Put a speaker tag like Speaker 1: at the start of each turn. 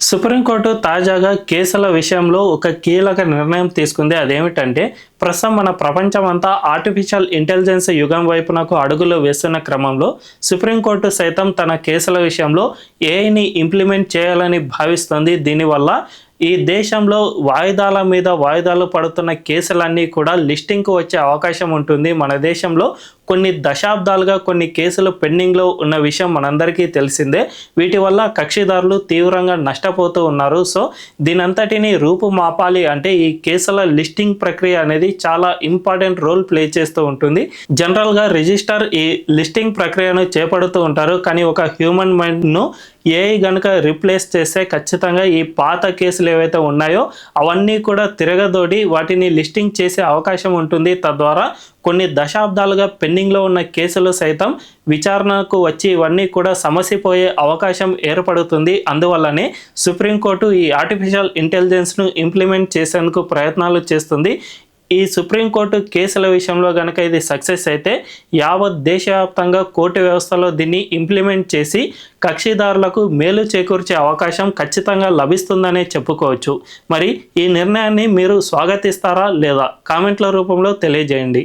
Speaker 1: Supreme court తాజాగా కేసుల విషయంలో ఒక కీలక నిర్ణయం తీసుకుంది. అదేమిటంటే ప్రస్తుతం మన ప్రపంచమంతా ఆర్టిఫిషియల్ ఇంటెలిజెన్స్ యుగం వైపునకు అడుగులు వేస్తున్న క్రమంలో సుప్రీంకోర్టు సైతం తన కేసుల విషయంలో ఏఐని ఇంప్లిమెంట్ చేయాలని భావిస్తుంది. దీనివల్ల ఈ దేశంలో వాయిదాల మీద వాయిదాలు పడుతున్న కేసులన్నీ కూడా లిస్టింగ్కు వచ్చే అవకాశం ఉంటుంది. మన దేశంలో కొన్ని దశాబ్దాలుగా కొన్ని కేసులు పెండింగ్లో ఉన్న విషయం మనందరికీ తెలిసిందే. వీటి వల్ల కక్షిదారులు తీవ్రంగా నష్టపోతూ ఉన్నారు. సో దీనంతటిని రూపుమాపాలి అంటే ఈ కేసుల లిస్టింగ్ ప్రక్రియ అనేది చాలా ఇంపార్టెంట్ రోల్ ప్లే చేస్తూ ఉంటుంది. జనరల్గా రిజిస్టర్ ఈ లిస్టింగ్ ప్రక్రియను చేపడుతూ ఉంటారు. కానీ ఒక హ్యూమన్ మైండ్ను ఏఐ గనుక రీప్లేస్ చేస్తే ఖచ్చితంగా ఈ పాత కేసులు ఏవైతే ఉన్నాయో అవన్నీ కూడా తిరగదోడి వాటిని లిస్టింగ్ చేసే అవకాశం ఉంటుంది. తద్వారా కొన్ని దశాబ్దాలుగా పెండింగ్లో ఉన్న కేసులు సైతం విచారణకు వచ్చి ఇవన్నీ కూడా సమసిపోయే అవకాశం ఏర్పడుతుంది. అందువల్లనే సుప్రీంకోర్టు ఈ ఆర్టిఫిషియల్ ఇంటెలిజెన్స్ను ఇంప్లిమెంట్ చేసేందుకు ప్రయత్నాలు చేస్తుంది. ఈ సుప్రీంకోర్టు కేసుల విషయంలో కనుక ఇది సక్సెస్ అయితే యావత్ దేశవ్యాప్తంగా కోర్టు వ్యవస్థలో దీన్ని ఇంప్లిమెంట్ చేసి కక్షిదారులకు మేలు చేకూర్చే అవకాశం ఖచ్చితంగా లభిస్తుందనే చెప్పుకోవచ్చు. మరి ఈ నిర్ణయాన్ని మీరు స్వాగతిస్తారా లేదా? కామెంట్ల రూపంలో తెలియజేయండి.